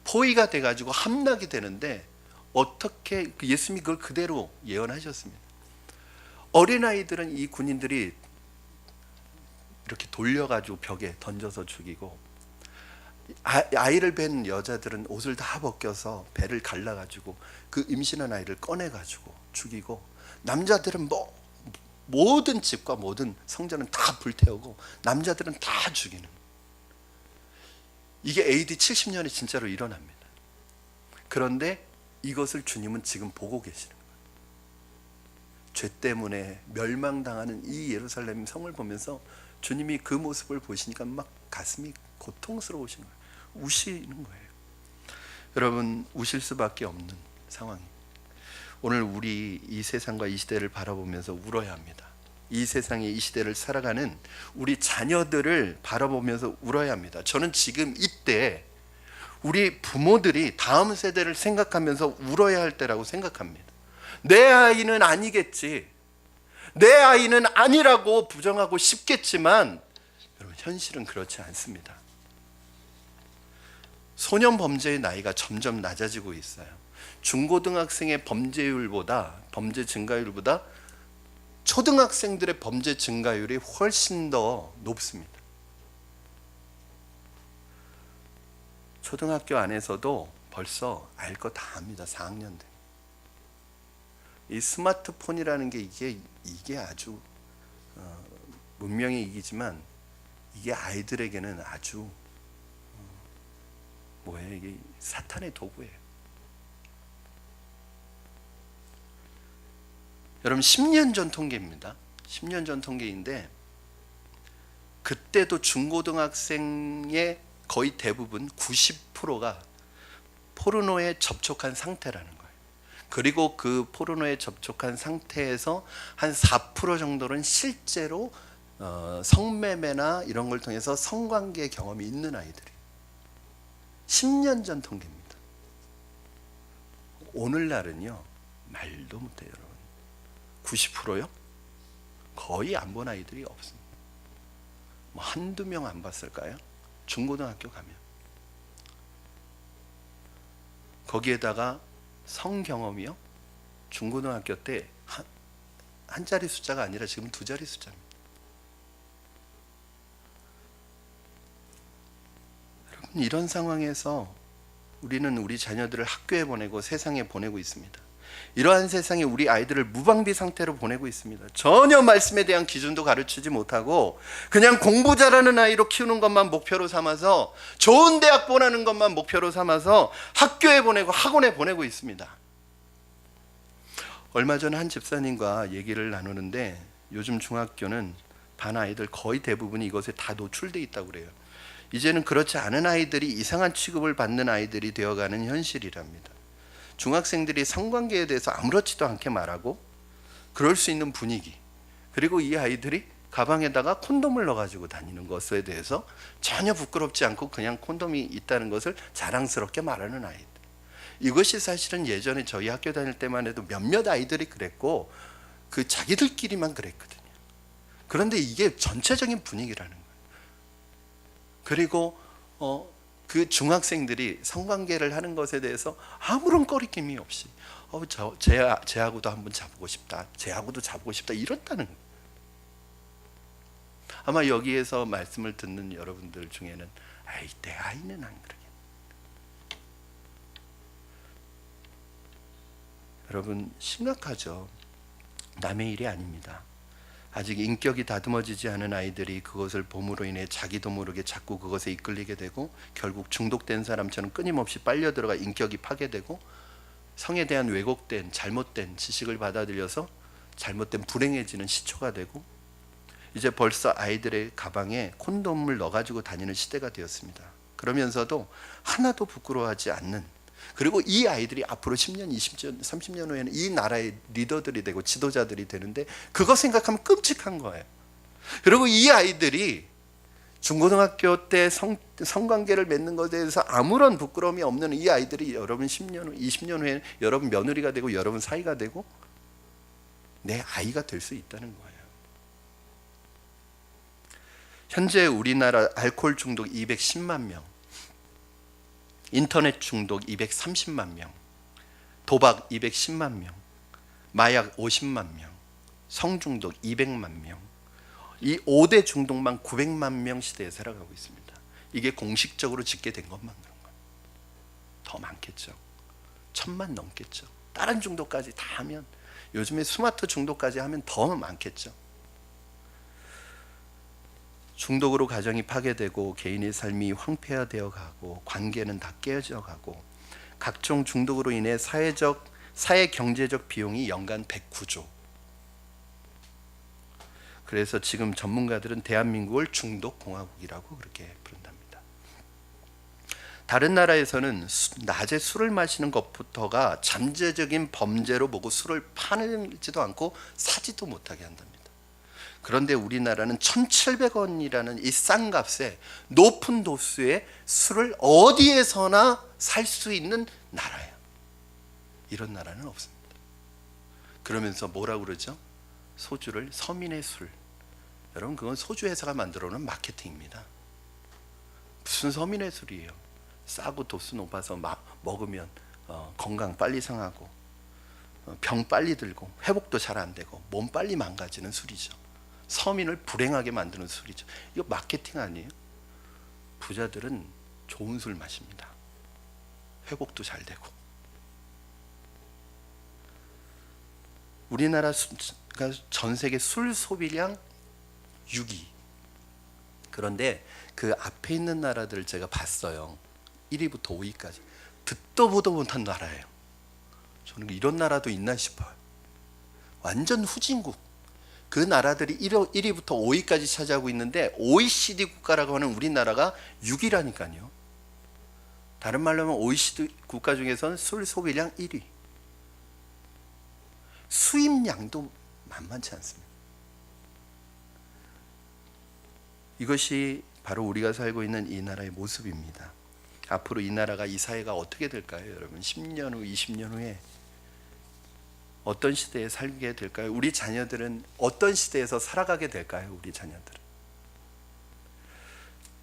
포위가 돼가지고 함락이 되는데, 어떻게 예수님이 그걸 그대로 예언하셨습니다. 어린아이들은 이 군인들이 이렇게 돌려가지고 벽에 던져서 죽이고, 아이를 뵌 여자들은 옷을 다 벗겨서 배를 갈라가지고 그 임신한 아이를 꺼내가지고 죽이고, 남자들은 모든 집과 모든 성전은 다 불태우고 남자들은 다 죽이는, 이게 AD 70년에 진짜로 일어납니다. 그런데 이것을 주님은 지금 보고 계시는 거예요. 죄 때문에 멸망당하는 이 예루살렘 성을 보면서 주님이 그 모습을 보시니까 막 가슴이 고통스러우신 거예요. 우시는 거예요. 여러분, 우실 수밖에 없는 상황입니다. 오늘 우리 이 세상과 이 시대를 바라보면서 울어야 합니다. 이 세상의 이 시대를 살아가는 우리 자녀들을 바라보면서 울어야 합니다. 저는 지금 이때 우리 부모들이 다음 세대를 생각하면서 울어야 할 때라고 생각합니다. 내 아이는 아니겠지, 내 아이는 아니라고 부정하고 싶겠지만, 여러분, 현실은 그렇지 않습니다. 소년 범죄의 나이가 점점 낮아지고 있어요. 중고등학생의 범죄 증가율보다 초등학생들의 범죄 증가율이 훨씬 더 높습니다. 초등학교 안에서도 벌써 알 거 다 압니다. 4학년 때. 이 스마트폰이라는 게 이게 아주 문명의 이기지만, 이게 아이들에게는 아주 이게 사탄의 도구예요. 여러분, 10년 전 통계입니다. 10년 전 통계인데, 그때도 중고등학생의 거의 대부분 90%가 포르노에 접촉한 상태라는 거예요. 그리고 그 포르노에 접촉한 상태에서 한 4% 정도는 실제로 성매매나 이런 걸 통해서 성관계 경험이 있는 아이들이. 10년 전 통계입니다. 오늘날은요, 말도 못해요, 여러분. 90%요? 거의 안 본 아이들이 없습니다. 한두 명 안 봤을까요? 중고등학교 가면. 거기에다가 성경험이요? 중고등학교 때 한 자리 숫자가 아니라 지금 두 자리 숫자입니다. 여러분, 이런 상황에서 우리는 우리 자녀들을 학교에 보내고 세상에 보내고 있습니다. 이러한 세상에 우리 아이들을 무방비 상태로 보내고 있습니다. 전혀 말씀에 대한 기준도 가르치지 못하고 그냥 공부 잘하는 아이로 키우는 것만 목표로 삼아서, 좋은 대학 보내는 것만 목표로 삼아서 학교에 보내고 학원에 보내고 있습니다. 얼마 전에 한 집사님과 얘기를 나누는데, 요즘 중학교는 반 아이들 거의 대부분이 이것에 다 노출돼 있다고 그래요. 이제는 그렇지 않은 아이들이 이상한 취급을 받는 아이들이 되어가는 현실이랍니다. 중학생들이 성관계에 대해서 아무렇지도 않게 말하고 그럴 수 있는 분위기, 그리고 이 아이들이 가방에다가 콘돔을 넣어가지고 다니는 것에 대해서 전혀 부끄럽지 않고 그냥 콘돔이 있다는 것을 자랑스럽게 말하는 아이들. 이것이 사실은 예전에 저희 학교 다닐 때만 해도 몇몇 아이들이 그랬고, 그 자기들끼리만 그랬거든요. 그런데 이게 전체적인 분위기라는 거예요. 그리고 그 중학생들이 성관계를 하는 것에 대해서 아무런 꺼리낌이 없이 쟤하고도 한번 자보고 싶다, 쟤하고도 자보고 싶다 이런다는 거예요. 아마 여기에서 말씀을 듣는 여러분들 중에는 아이, 내 아이는 안 그러겠네. 여러분 심각하죠. 남의 일이 아닙니다. 아직 인격이 다듬어지지 않은 아이들이 그것을 봄으로 인해 자기도 모르게 자꾸 그것에 이끌리게 되고 결국 중독된 사람처럼 끊임없이 빨려 들어가 인격이 파괴되고 성에 대한 왜곡된 잘못된 지식을 받아들여서 잘못된 불행해지는 시초가 되고 이제 벌써 아이들의 가방에 콘돔을 넣어가지고 다니는 시대가 되었습니다. 그러면서도 하나도 부끄러워하지 않는, 그리고 이 아이들이 앞으로 10년, 20년, 30년 후에는 이 나라의 리더들이 되고 지도자들이 되는데 그거 생각하면 끔찍한 거예요. 그리고 이 아이들이 중고등학교 때 성관계를 맺는 것에 대해서 아무런 부끄러움이 없는 이 아이들이 여러분 10년 후, 20년 후에 여러분 며느리가 되고 여러분 사이가 되고 내 아이가 될 수 있다는 거예요. 현재 우리나라 알코올 중독 210만 명, 인터넷 중독 230만 명, 도박 210만 명, 마약 50만 명, 성중독 200만 명, 이 5대 중독만 900만 명 시대에 살아가고 있습니다. 이게 공식적으로 집계된 것만 그런 거예요. 더 많겠죠. 1000만 넘겠죠. 다른 중독까지 다 하면, 요즘에 스마트 중독까지 하면 더 많겠죠. 중독으로 가정이 파괴되고 개인의 삶이 황폐화되어 가고 관계는 다 깨어져 가고 각종 중독으로 인해 사회 경제적 비용이 연간 109조. 그래서 지금 전문가들은 대한민국을 중독공화국이라고 그렇게 부른답니다. 다른 나라에서는 낮에 술을 마시는 것부터가 잠재적인 범죄로 보고 술을 파지도 않고 사지도 못하게 한답니다. 그런데 우리나라는 1,700원이라는 이 싼 값에 높은 도수의 술을 어디에서나 살 수 있는 나라예요. 이런 나라는 없습니다. 그러면서 뭐라고 그러죠? 소주를 서민의 술. 여러분, 그건 소주 회사가 만들어 놓은 마케팅입니다. 무슨 서민의 술이에요? 싸고 도수 높아서 먹으면 건강 빨리 상하고 병 빨리 들고 회복도 잘 안 되고 몸 빨리 망가지는 술이죠. 서민을 불행하게 만드는 술이죠. 이거 마케팅 아니에요? 부자들은 좋은 술 마십니다. 회복도 잘 되고. 우리나라가 전 세계 술 소비량 6위. 그런데 그 앞에 있는 나라들을 제가 봤어요. 1위부터 5위까지. 듣도 보도 못한 나라예요. 저는 이런 나라도 있나 싶어요. 완전 후진국. 그 나라들이 1위부터 5위까지 차지하고 있는데 OECD 국가라고 하는 우리나라가 6위라니까요. 다른 말로 하면 OECD 국가 중에서는 술 소비량 1위. 수입량도 만만치 않습니다. 이것이 바로 우리가 살고 있는 이 나라의 모습입니다. 앞으로 이 나라가, 이 사회가 어떻게 될까요, 여러분? 10년 후, 20년 후에 어떤 시대에 살게 될까요? 우리 자녀들은 어떤 시대에서 살아가게 될까요? 우리 자녀들은.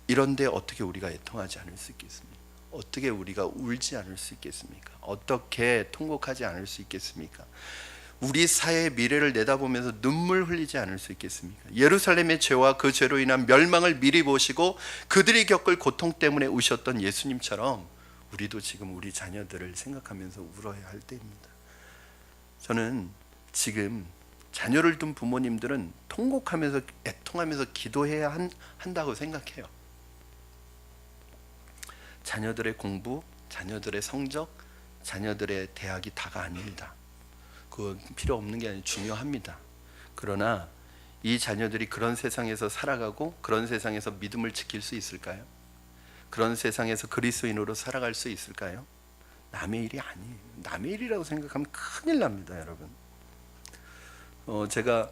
이런데 어떻게 우리가 애통하지 않을 수 있겠습니까? 어떻게 우리가 울지 않을 수 있겠습니까? 어떻게 통곡하지 않을 수 있겠습니까? 우리 사회의 미래를 내다보면서 눈물 흘리지 않을 수 있겠습니까? 예루살렘의 죄와 그 죄로 인한 멸망을 미리 보시고 그들이 겪을 고통 때문에 우셨던 예수님처럼 우리도 지금 우리 자녀들을 생각하면서 울어야 할 때입니다. 저는 지금 자녀를 둔 부모님들은 통곡하면서 애통하면서 기도해야 한다고 생각해요. 자녀들의 공부, 자녀들의 성적, 자녀들의 대학이 다가 아닙니다. 그건 필요 없는 게 아니라 중요합니다. 그러나 이 자녀들이 그런 세상에서 살아가고 그런 세상에서 믿음을 지킬 수 있을까요? 그런 세상에서 그리스도인으로 살아갈 수 있을까요? 남의 일이 아니에요. 남의 일이라고 생각하면 큰일 납니다, 여러분. 제가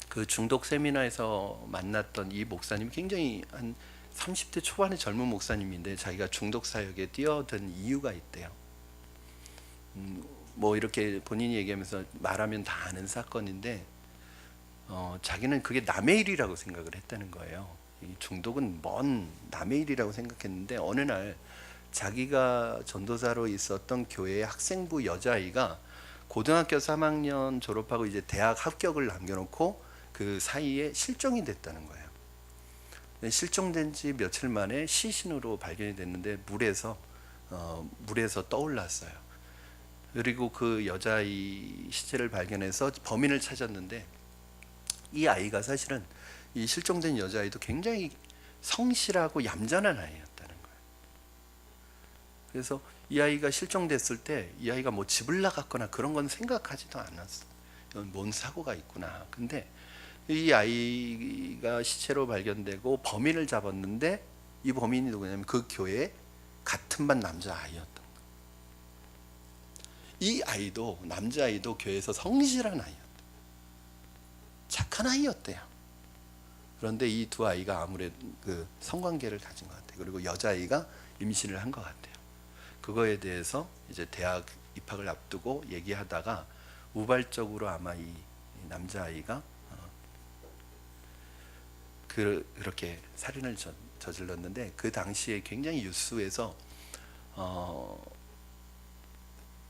그 중독 세미나에서 만났던 이 목사님, 굉장히 한 30대 초반의 젊은 목사님인데 자기가 중독 사역에 뛰어든 이유가 있대요. 뭐 이렇게 본인이 얘기하면서 말하면 다 아는 사건인데 자기는 그게 남의 일이라고 생각을 했다는 거예요. 이 중독은 먼 남의 일이라고 생각했는데 어느 날 자기가 전도사로 있었던 교회의 학생부 여자아이가 고등학교 3학년 졸업하고 이제 대학 합격을 남겨놓고 그 사이에 실종이 됐다는 거예요. 실종된 지 며칠 만에 시신으로 발견이 됐는데 물에서 떠올랐어요. 그리고 그 여자아이 시체를 발견해서 범인을 찾았는데 이 아이가 사실은 이 실종된 여자아이도 굉장히 성실하고 얌전한 아이였다는 거예요. 그래서 이 아이가 실종됐을 때 이 아이가 뭐 집을 나갔거나 그런 건 생각하지도 않았어. 뭔 사고가 있구나. 근데 이 아이가 시체로 발견되고 범인을 잡았는데 이 범인이 누구냐면 그 교회 같은 반 남자아이였던 거예요. 이 아이도 남자아이도 교회에서 성실한 아이였대요. 착한 아이였대요. 그런데 이 두 아이가 아무래도 그 성관계를 가진 것 같아요. 그리고 여자아이가 임신을 한 것 같아요. 그거에 대해서 이제 대학 입학을 앞두고 얘기하다가 우발적으로 아마 이 남자아이가 그렇게 살인을 저질렀는데 그 당시에 굉장히 뉴스에서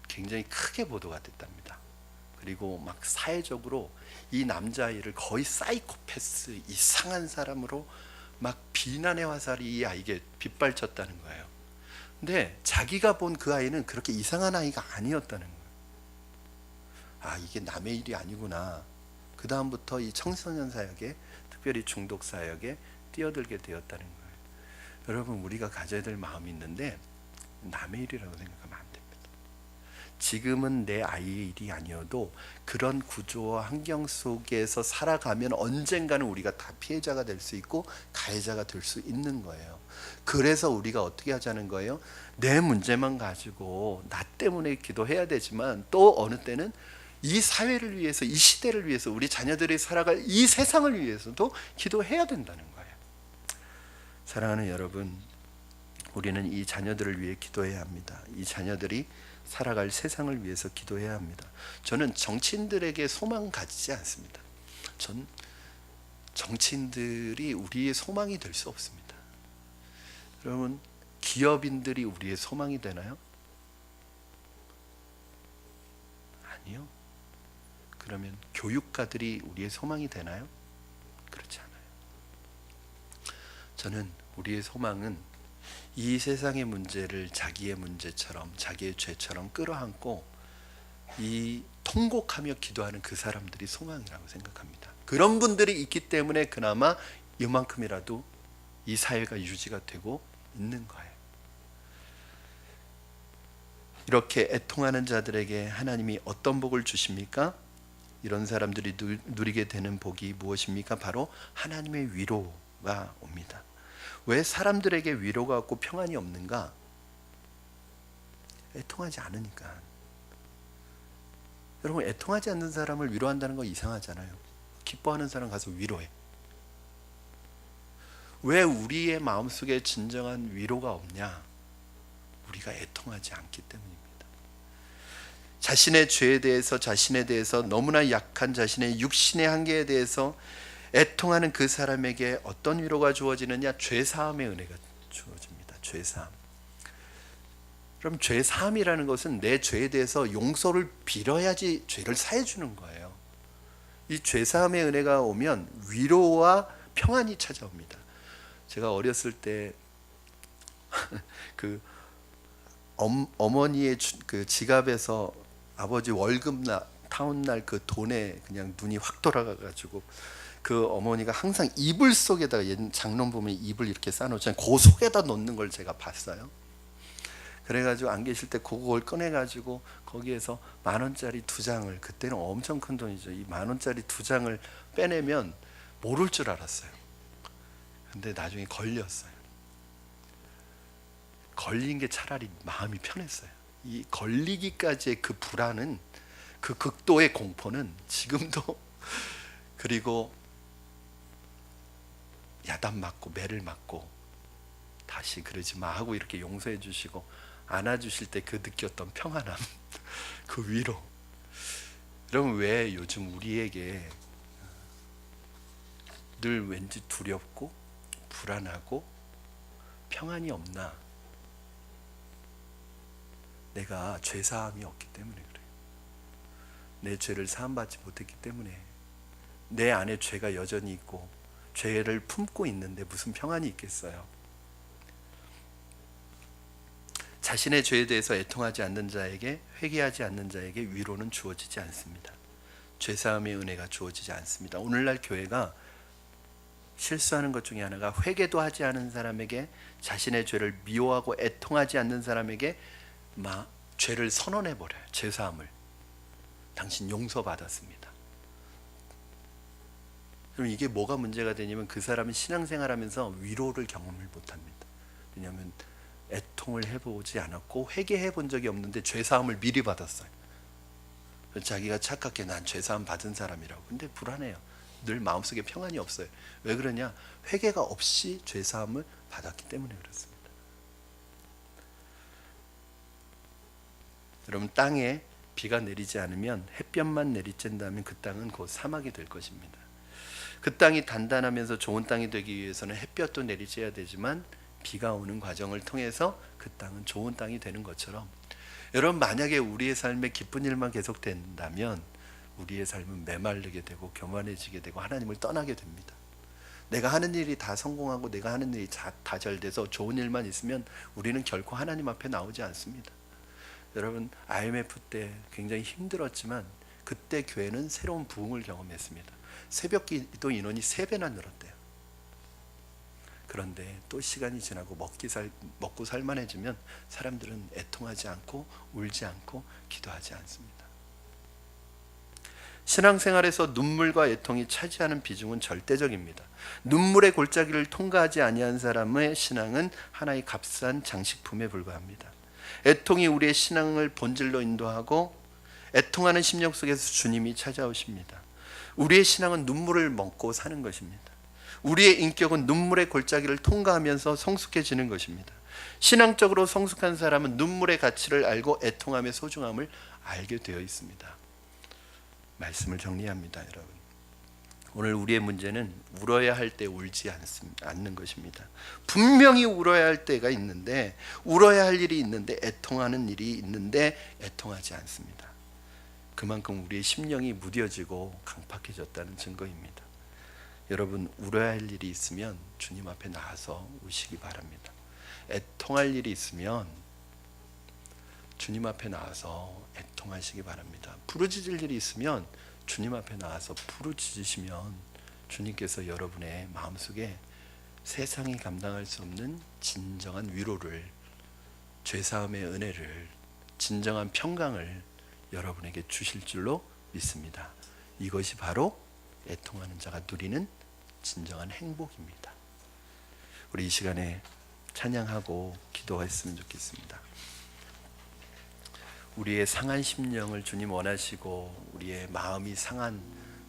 굉장히 크게 보도가 됐답니다. 그리고 막 사회적으로 이 남자아이를 거의 사이코패스 이상한 사람으로 막 비난의 화살이 이 아이에게 빗발쳤다는 거예요. 근데 자기가 본 그 아이는 그렇게 이상한 아이가 아니었다는 거예요. 아, 이게 남의 일이 아니구나. 그 다음부터 이 청소년 사역에, 특별히 중독 사역에 뛰어들게 되었다는 거예요. 여러분, 우리가 가져야 될 마음이 있는데 남의 일이라고 생각하면 안 됩니다. 지금은 내 아이의 일이 아니어도 그런 구조와 환경 속에서 살아가면 언젠가는 우리가 다 피해자가 될 수 있고 가해자가 될 수 있는 거예요. 그래서 우리가 어떻게 하자는 거예요? 내 문제만 가지고 나 때문에 기도해야 되지만 또 어느 때는 이 사회를 위해서, 이 시대를 위해서, 우리 자녀들이 살아갈 이 세상을 위해서도 기도해야 된다는 거예요. 사랑하는 여러분, 우리는 이 자녀들을 위해 기도해야 합니다. 이 자녀들이 살아갈 세상을 위해서 기도해야 합니다. 저는 정치인들에게 소망 가지지 않습니다. 전 정치인들이 우리의 소망이 될 수 없습니다. 여러분, 기업인들이 우리의 소망이 되나요? 아니요. 그러면 교육가들이 우리의 소망이 되나요? 그렇지 않아요. 저는 우리의 소망은 이 세상의 문제를 자기의 문제처럼, 자기의 죄처럼 끌어안고 이 통곡하며 기도하는 그 사람들이 소망이라고 생각합니다. 그런 분들이 있기 때문에 그나마 이만큼이라도 이 사회가 유지가 되고 있는 거예요. 이렇게 애통하는 자들에게 하나님이 어떤 복을 주십니까? 이런 사람들이 누리게 되는 복이 무엇입니까? 바로 하나님의 위로가 옵니다. 왜 사람들에게 위로가 없고 평안이 없는가? 애통하지 않으니까. 여러분, 애통하지 않는 사람을 위로한다는 거 이상하잖아요. 기뻐하는 사람 가서 위로해. 왜 우리의 마음속에 진정한 위로가 없냐? 우리가 애통하지 않기 때문입니다. 자신의 죄에 대해서, 자신에 대해서, 너무나 약한 자신의 육신의 한계에 대해서 애통하는 그 사람에게 어떤 위로가 주어지느냐? 죄사함의 은혜가 주어집니다. 죄사함. 그럼 죄사함이라는 것은 내 죄에 대해서 용서를 빌어야지 죄를 사해 주는 거예요. 이 죄사함의 은혜가 오면 위로와 평안이 찾아옵니다. 제가 어렸을 때 그 어머니의 그 지갑에서 아버지 월급 타온 날 그 돈에 그냥 눈이 확 돌아가 가지고 그 어머니가 항상 이불 속에다가 장롱 보면 이불 이렇게 싸놓잖아요. 그 속에다 놓는 걸 제가 봤어요. 그래가지고 안 계실 때 그걸 꺼내가지고 거기에서 10,000원짜리 2장을, 그때는 엄청 큰 돈이죠. 이 10,000원짜리 2장을 빼내면 모를 줄 알았어요. 근데 나중에 걸렸어요. 걸린 게 차라리 마음이 편했어요. 이 걸리기까지의 그 불안은, 그 극도의 공포는 지금도 그리고 야단 맞고 매를 맞고 다시 그러지 마 하고 이렇게 용서해 주시고 안아주실 때 그 느꼈던 평안함, 그 위로. 여러분, 왜 요즘 우리에게 늘 왠지 두렵고 불안하고 평안이 없나? 내가 죄사함이 없기 때문에 그래요. 내 죄를 사함받지 못했기 때문에. 내 안에 죄가 여전히 있고 죄를 품고 있는데 무슨 평안이 있겠어요? 자신의 죄에 대해서 애통하지 않는 자에게, 회개하지 않는 자에게 위로는 주어지지 않습니다. 죄사함의 은혜가 주어지지 않습니다. 오늘날 교회가 실수하는 것 중에 하나가, 회개도 하지 않은 사람에게, 자신의 죄를 미워하고 애통하지 않는 사람에게 죄를 선언해버려요. 죄사함을. 당신 용서받았습니다. 그럼 이게 뭐가 문제가 되냐면, 그 사람은 신앙생활하면서 위로를 경험을 못합니다. 왜냐하면 애통을 해보지 않았고 회개해 본 적이 없는데 죄사함을 미리 받았어요. 자기가 착각해, 난 죄사함 받은 사람이라고. 근데 불안해요. 늘 마음속에 평안이 없어요. 왜 그러냐? 회개가 없이 죄사함을 받았기 때문에 그렇습니다. 여러분, 땅에 비가 내리지 않으면, 햇볕만 내리쬐다면 그 땅은 곧 사막이 될 것입니다. 그 땅이 단단하면서 좋은 땅이 되기 위해서는 햇볕도 내리쬐야 되지만 비가 오는 과정을 통해서 그 땅은 좋은 땅이 되는 것처럼, 여러분, 만약에 우리의 삶에 기쁜 일만 계속된다면 우리의 삶은 메말르게 되고 교만해지게 되고 하나님을 떠나게 됩니다. 내가 하는 일이 다 성공하고 내가 하는 일이 다 잘 돼서 좋은 일만 있으면 우리는 결코 하나님 앞에 나오지 않습니다. 여러분, IMF 때 굉장히 힘들었지만 그때 교회는 새로운 부흥을 경험했습니다. 새벽 기도 인원이 3배나 늘었대요. 그런데 또 시간이 지나고 먹고 살만해지면 사람들은 애통하지 않고 울지 않고 기도하지 않습니다. 신앙생활에서 눈물과 애통이 차지하는 비중은 절대적입니다. 눈물의 골짜기를 통과하지 아니한 사람의 신앙은 하나의 값싼 장식품에 불과합니다. 애통이 우리의 신앙을 본질로 인도하고, 애통하는 심령 속에서 주님이 찾아오십니다. 우리의 신앙은 눈물을 먹고 사는 것입니다. 우리의 인격은 눈물의 골짜기를 통과하면서 성숙해지는 것입니다. 신앙적으로 성숙한 사람은 눈물의 가치를 알고 애통함의 소중함을 알게 되어 있습니다. 말씀을 정리합니다, 여러분. 오늘 우리의 문제는 울어야 할 때 울지 않는 것입니다. 분명히 울어야 할 때가 있는데, 울어야 할 일이 있는데, 애통하는 일이 있는데 애통하지 않습니다. 그만큼 우리의 심령이 무뎌지고 강팍해졌다는 증거입니다. 여러분, 울어야 할 일이 있으면 주님 앞에 나와서 우시기 바랍니다. 애통할 일이 있으면 주님 앞에 나와서 애통하시기 바랍니다. 부르짖을 일이 있으면 주님 앞에 나와서 부르짖으시면 주님께서 여러분의 마음속에 세상이 감당할 수 없는 진정한 위로를, 죄사함의 은혜를, 진정한 평강을 여러분에게 주실 줄로 믿습니다. 이것이 바로 애통하는 자가 누리는 진정한 행복입니다. 우리 이 시간에 찬양하고 기도했으면 좋겠습니다. 우리의 상한 심령을 주님 원하시고, 우리의 마음이 상한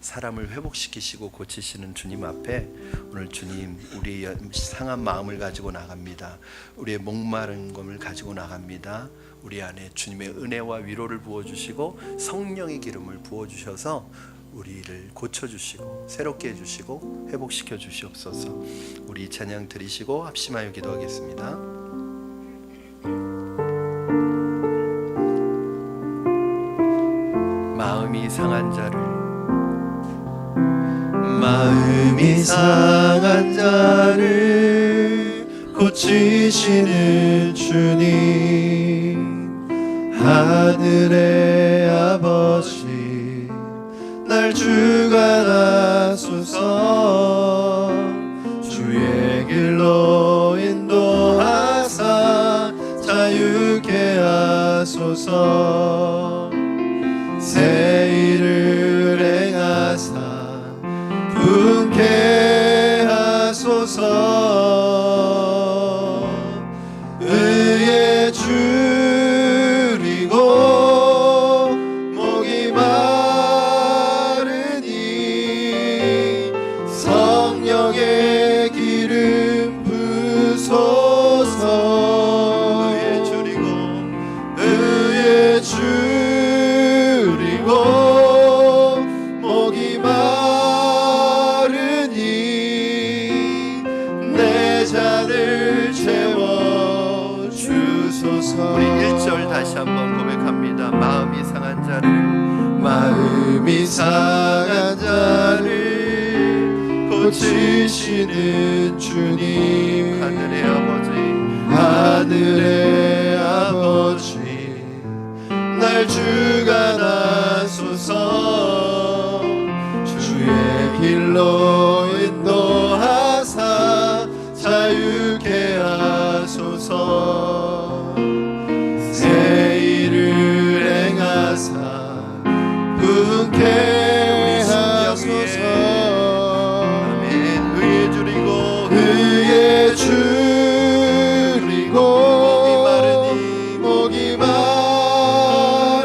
사람을 회복시키시고 고치시는 주님 앞에 오늘 주님, 우리의 상한 마음을 가지고 나갑니다. 우리의 목마른 것을 가지고 나갑니다. 우리 안에 주님의 은혜와 위로를 부어주시고 성령의 기름을 부어주셔서 우리를 고쳐주시고 새롭게 해주시고 회복시켜 주시옵소서. 우리 찬양 드리시고 합심하여 기도하겠습니다. 마음이 상한 자를 고치시는 주님, 하늘의 아버지, 날 주관하소서. 주의 길로 인도하사 자유케 하소서. 새 일을 행하사 분케 하소서. 의에 줄이고 목이 마르니 마음이 상한 자를 고치시는 주님, 하늘의 아버지, 하늘의 아버지, 날 주관하소서. 주의 길로 인도하사 자유케 하소서. 새 일을 행하사 부흥케 하소서. 아멘. 의에 줄이고 의에 줄이고 목이 마르니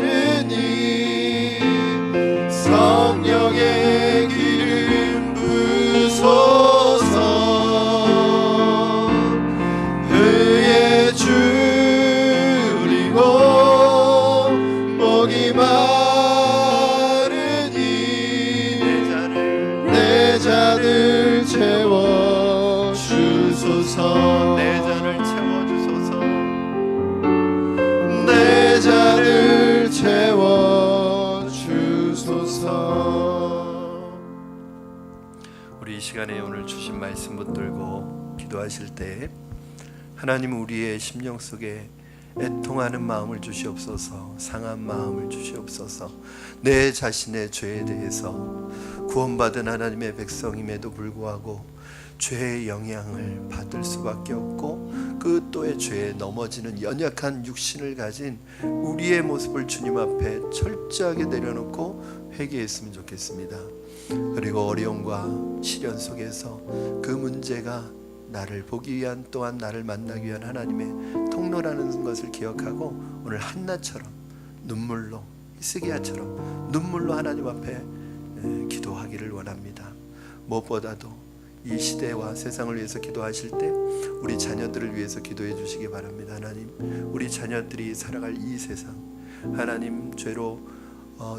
성령의 기름 부소서. 의에 줄이고 목이 마르니 내 잔을 채워 주소서. 내 잔을 채워주소서. 내 잔을 채워 주소서. 우리 이 시간에 오늘 주신 말씀 붙들고 기도하실 때 하나님 우리의 심령 속에 애통하는 마음을 주시옵소서. 상한 마음을 주시옵소서. 내 자신의 죄에 대해서 구원받은 하나님의 백성임에도 불구하고 죄의 영향을 받을 수밖에 없고 그 또의 죄에 넘어지는 연약한 육신을 가진 우리의 모습을 주님 앞에 철저하게 내려놓고 회개했으면 좋겠습니다. 그리고 어려움과 시련 속에서 그 문제가 나를 보기 위한, 또한 나를 만나기 위한 하나님의 통로라는 것을 기억하고 오늘 한나처럼 눈물로, 히스기야처럼 눈물로 하나님 앞에 기도하기를 원합니다. 무엇보다도 이 시대와 세상을 위해서 기도하실 때 우리 자녀들을 위해서 기도해 주시기 바랍니다. 하나님, 우리 자녀들이 살아갈 이 세상, 하나님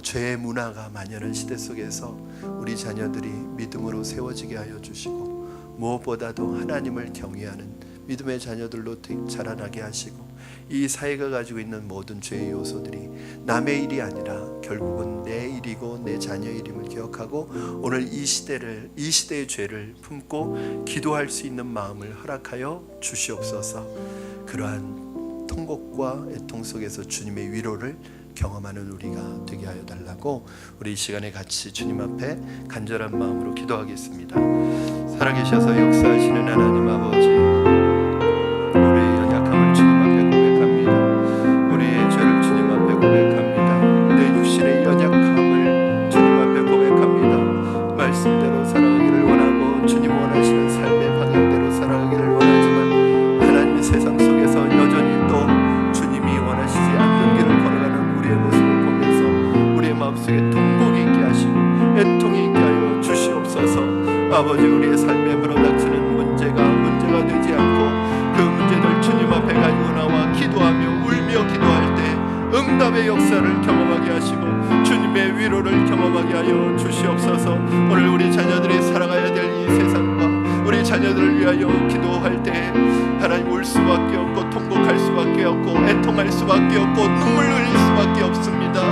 죄의 문화가 만연한 시대 속에서 우리 자녀들이 믿음으로 세워지게 하여 주시고, 무엇보다도 하나님을 경외하는 믿음의 자녀들로 자라나게 하시고, 이 사회가 가지고 있는 모든 죄의 요소들이 남의 일이 아니라 결국은 내 일이고 내 자녀의 일임을 기억하고 오늘 이 시대의 죄를 품고 기도할 수 있는 마음을 허락하여 주시옵소서. 그러한 통곡과 애통 속에서 주님의 위로를 경험하는 우리가 되게 하여 달라고 우리 이 시간에 같이 주님 앞에 간절한 마음으로 기도하겠습니다. 살아계셔서 역사하시는 하나님 아버지, 우리의 연약함을 주님 앞에 고백합니다. 우리의 죄를 주님 앞에 고백합니다. 내 육신의 연약함을 주님 앞에 고백합니다. 말씀대로 살아가기를 원하고 주님 원하시는 삶의 방향대로 살아가기를 원하지만 하나님의 세상 속에서 여전히 또 주님이 원하시지 않는 길을 걸어가는 우리의 모습을 보면서 우리의 마음속에 통곡이 있게 하시고 애통이 있게 하여 주시옵소서. 아버지, 우리의 삶에 불어닥치는 문제가 되지 않고 그 문제를 주님 앞에 가지고 나와 기도하며 울며 기도할 때 응답의 역사를 경험하게 하시고 주님의 위로를 경험하게 하여 주시옵소서. 오늘 우리 자녀들이 살아가야 될 이 세상과 우리 자녀들을 위하여 기도할 때 하나님 울 수밖에 없고 통곡할 수밖에 없고 애통할 수밖에 없고 눈물 흘릴 수밖에 없습니다.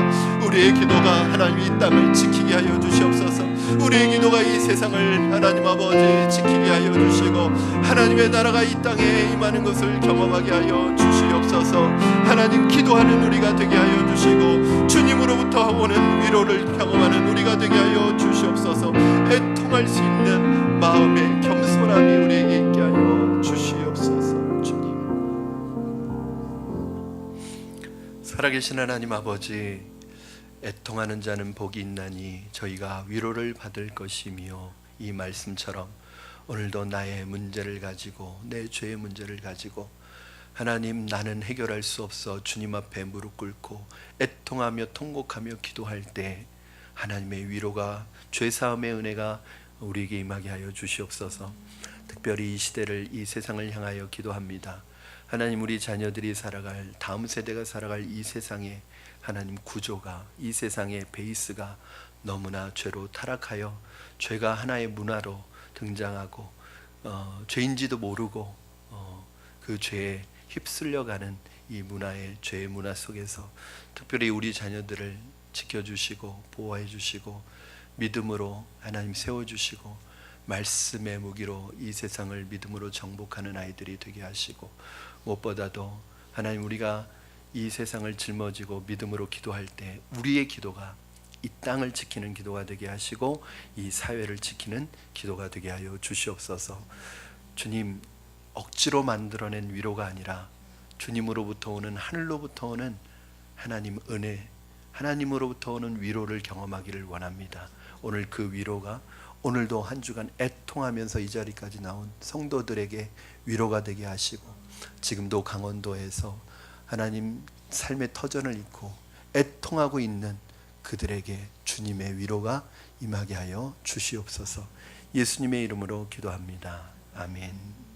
우리의 기도가 하나님 이 땅을 지키게 하여 주시옵소서. 우리의 기도가 이 세상을 하나님 아버지 지키게 하여 주시고 하나님의 나라가 이 땅에 임하는 것을 경험하게 하여 주시옵소서. 하나님, 기도하는 우리가 되게 하여 주시고 주님으로부터 오는 위로를 경험하는 우리가 되게 하여 주시옵소서. 애통할 수 있는 마음의 겸손함이 우리에게 있게 하여 주시옵소서. 주님, 살아계신 하나님 아버지, 애통하는 자는 복이 있나니 저희가 위로를 받을 것이며, 이 말씀처럼 오늘도 나의 문제를 가지고 내 죄의 문제를 가지고 하나님, 나는 해결할 수 없어 주님 앞에 무릎 꿇고 애통하며 통곡하며 기도할 때 하나님의 위로가, 죄사함의 은혜가 우리에게 임하게 하여 주시옵소서. 특별히 이 시대를, 이 세상을 향하여 기도합니다. 하나님, 우리 자녀들이 살아갈, 다음 세대가 살아갈 이 세상에 하나님 구조가, 이 세상의 베이스가 너무나 죄로 타락하여 죄가 하나의 문화로 등장하고 죄인지도 모르고 그 죄에 휩쓸려가는 이 문화의, 죄의 문화 속에서 특별히 우리 자녀들을 지켜주시고 보호해 주시고 믿음으로 하나님 세워주시고 말씀의 무기로 이 세상을 믿음으로 정복하는 아이들이 되게 하시고, 무엇보다도 하나님 우리가 이 세상을 짊어지고 믿음으로 기도할 때 우리의 기도가 이 땅을 지키는 기도가 되게 하시고 이 사회를 지키는 기도가 되게 하여 주시옵소서. 주님, 억지로 만들어낸 위로가 아니라 주님으로부터 오는, 하늘로부터 오는 하나님 은혜, 하나님으로부터 오는 위로를 경험하기를 원합니다. 오늘 그 위로가 오늘도 한 주간 애통하면서 이 자리까지 나온 성도들에게 위로가 되게 하시고, 지금도 강원도에서 하나님 삶의 터전을 잇고 애통하고 있는 그들에게 주님의 위로가 임하게 하여 주시옵소서. 예수님의 이름으로 기도합니다. 아멘.